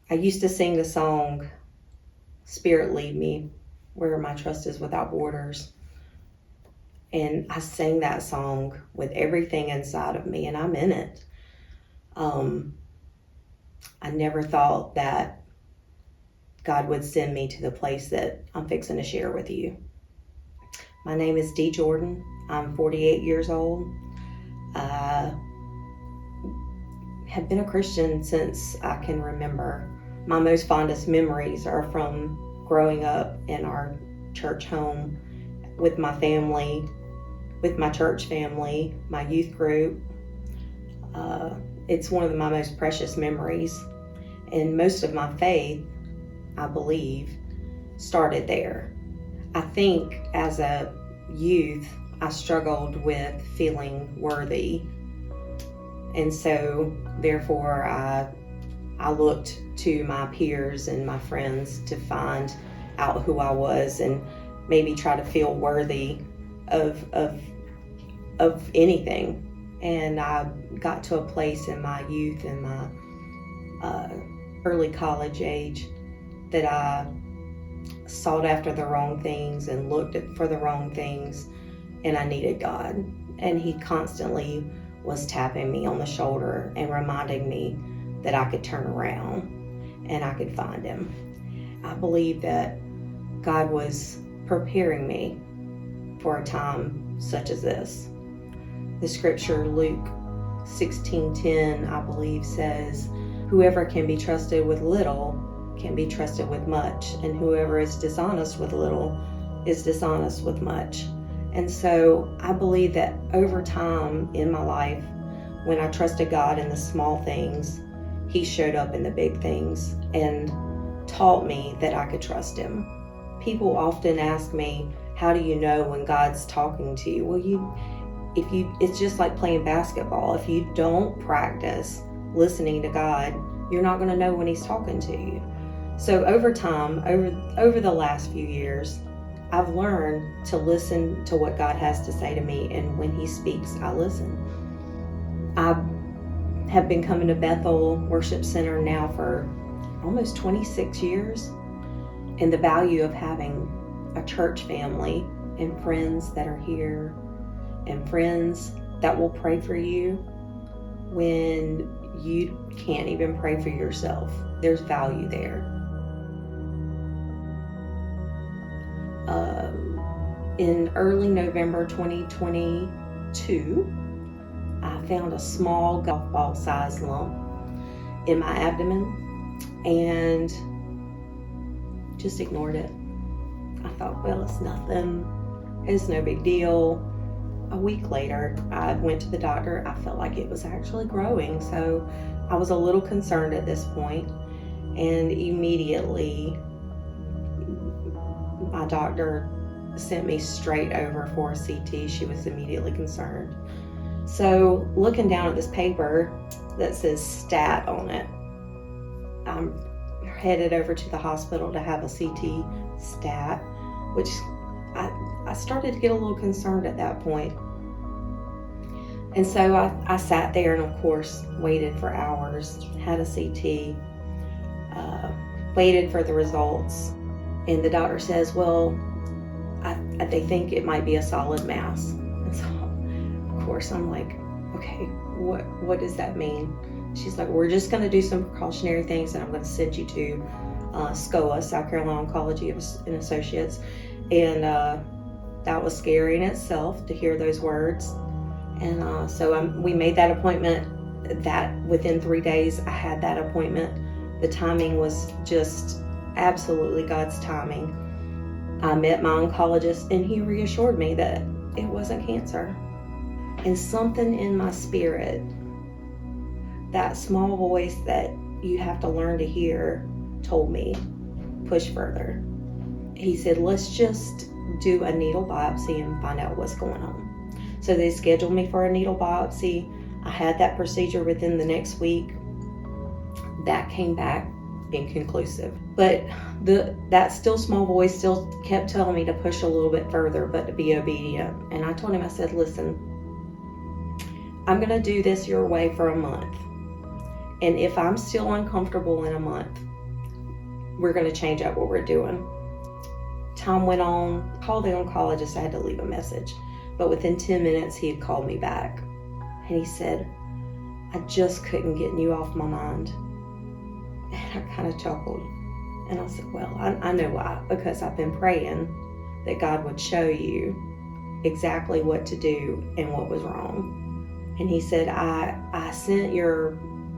I used to sing the song, Spirit Lead Me, where my trust is without borders. And I sang that song with everything inside of me, and I'm in it. I never thought that God would send me to the place that I'm fixing to share with you. My name is Dee Jordan. I'm 48 years old. I have been a Christian since I can remember. My most fondest memories are from growing up in our church home with my family, with my church family, my youth group. It's one of my most precious memories. And most of my faith, I believe, started there. I think as a youth, I struggled with feeling worthy. And so, therefore, I looked to my peers and my friends to find out who I was and maybe try to feel worthy of anything. And I got to a place in my youth and my early college age that I sought after the wrong things and looked for the wrong things, and I needed God. And He constantly was tapping me on the shoulder and reminding me that I could turn around and I could find Him. I believe that God was preparing me for a time such as this. The scripture, Luke 16:10, I believe, says, "Whoever can be trusted with little can be trusted with much, and whoever is dishonest with little is dishonest with much." And so I believe that over time in my life, when I trusted God in the small things, He showed up in the big things and taught me that I could trust Him. People often ask me, how do you know when God's talking to you? Well, it's just like playing basketball. If you don't practice listening to God, you're not going to know when He's talking to you. So over time, over the last few years, I've learned to listen to what God has to say to me, and when He speaks, I listen. I have been coming to Bethel Worship Center now for almost 26 years, and the value of having a church family and friends that are here and friends that will pray for you when you can't even pray for yourself. There's value there. In early November 2022, I found a small golf ball sized lump in my abdomen and just ignored it. I thought, well, it's nothing. It's no big deal. A week later, I went to the doctor. I felt like it was actually growing, so I was a little concerned at this point, and immediately my doctor sent me straight over for a CT. She was immediately concerned. So looking down at this paper that says stat on it, I'm headed over to the hospital to have a CT stat, which I started to get a little concerned at that point. And so I sat there and, of course, waited for hours, had a CT, waited for the results. And the doctor says, well, they think it might be a solid mass. And so, of course, I'm like, okay, what does that mean? She's like, we're just going to do some precautionary things, and I'm going to send you to SCOA, South Carolina Oncology and Associates. And that was scary in itself to hear those words. And so we made that appointment. That within 3 days, I had that appointment. The timing was just absolutely God's timing. I met my oncologist, and he reassured me that it wasn't cancer. And something in my spirit, that small voice that you have to learn to hear, told me, push further. He said, let's just do a needle biopsy and find out what's going on. So they scheduled me for a needle biopsy. I had that procedure within the next week. That came back inconclusive. But that still small voice still kept telling me to push a little bit further, but to be obedient. And I told him, I said, listen, I'm going to do this your way for a month. And if I'm still uncomfortable in a month, we're going to change up what we're doing. Time went on, called the oncologist, I had to leave a message. But within 10 minutes, he had called me back. And he said, I just couldn't get you off my mind. And I kind of chuckled. And I said, well, I know why. Because I've been praying that God would show you exactly what to do and what was wrong. And he said, I sent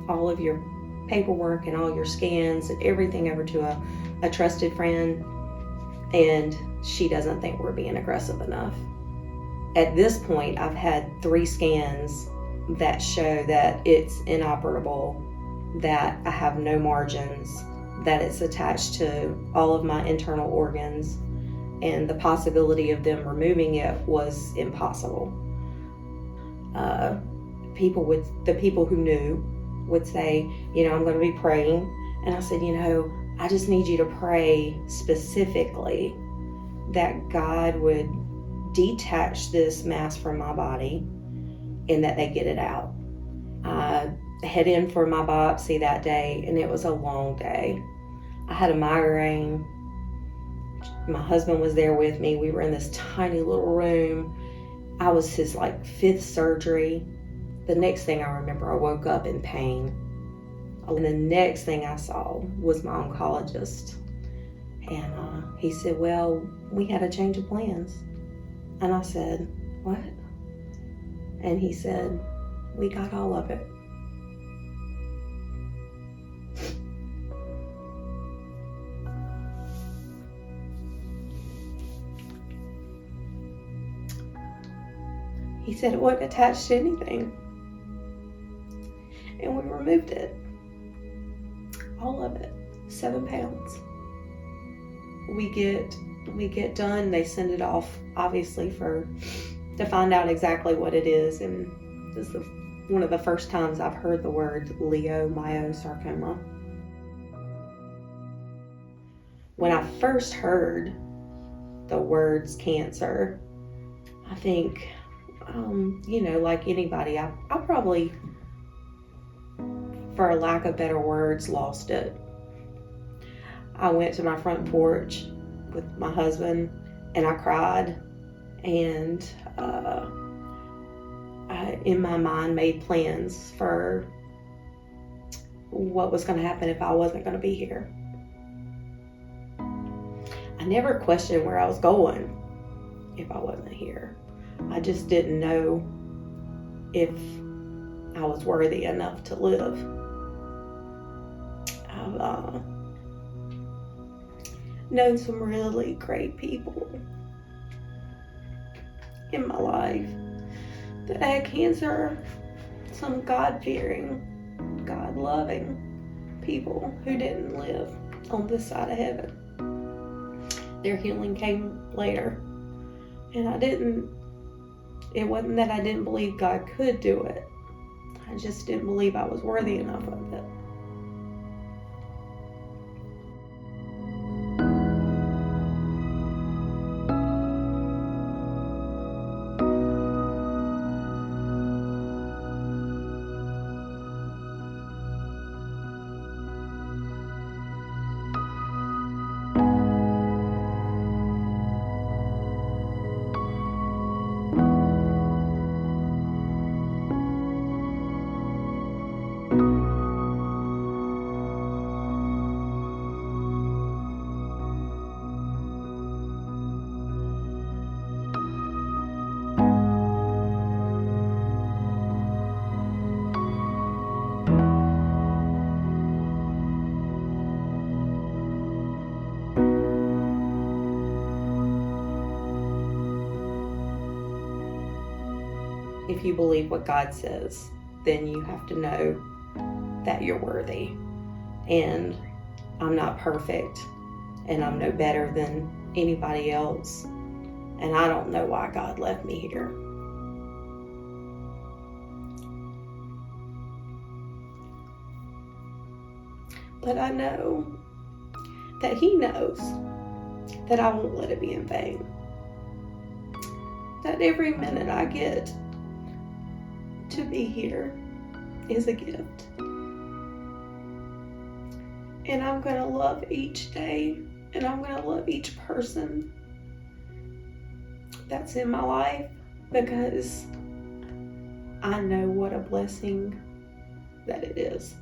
all of your paperwork and all your scans and everything over to a trusted friend, and she doesn't think we're being aggressive enough. At this point, I've had 3 scans that show that it's inoperable, that I have no margins, that it's attached to all of my internal organs, and the possibility of them removing it was impossible. The people who knew would say, I'm going to be praying. And I said, I just need you to pray specifically that God would detach this mass from my body and that they get it out. I head in for my biopsy that day, and it was a long day. I had a migraine. My husband was there with me. We were in this tiny little room. I was his 5th surgery. The next thing I remember, I woke up in pain. And the next thing I saw was my oncologist. And he said, well, we had a change of plans. And I said, what? And he said, we got all of it. He said it wasn't attached to anything. And we removed it. All of it. 7 pounds. We get done. They send it off, obviously, to find out exactly what it is. And this is one of the first times I've heard the word leiomyosarcoma. When I first heard the words cancer, I think, like anybody, I probably, for lack of better words, lost it. I went to my front porch with my husband and I cried, and I, in my mind, made plans for what was going to happen if I wasn't going to be here. I never questioned where I was going if I wasn't here. I just didn't know if I was worthy enough to live. I've known some really great people in my life that had cancer, some God-fearing, God-loving people who didn't live on this side of heaven. Their healing came later, and it wasn't that I didn't believe God could do it. I just didn't believe I was worthy enough of it. If you believe what God says, then you have to know that you're worthy. And I'm not perfect, and I'm no better than anybody else. And I don't know why God left me here. But I know that He knows that I won't let it be in vain. That every minute I get to be here is a gift. And I'm going to love each day, and I'm going to love each person that's in my life, because I know what a blessing that it is.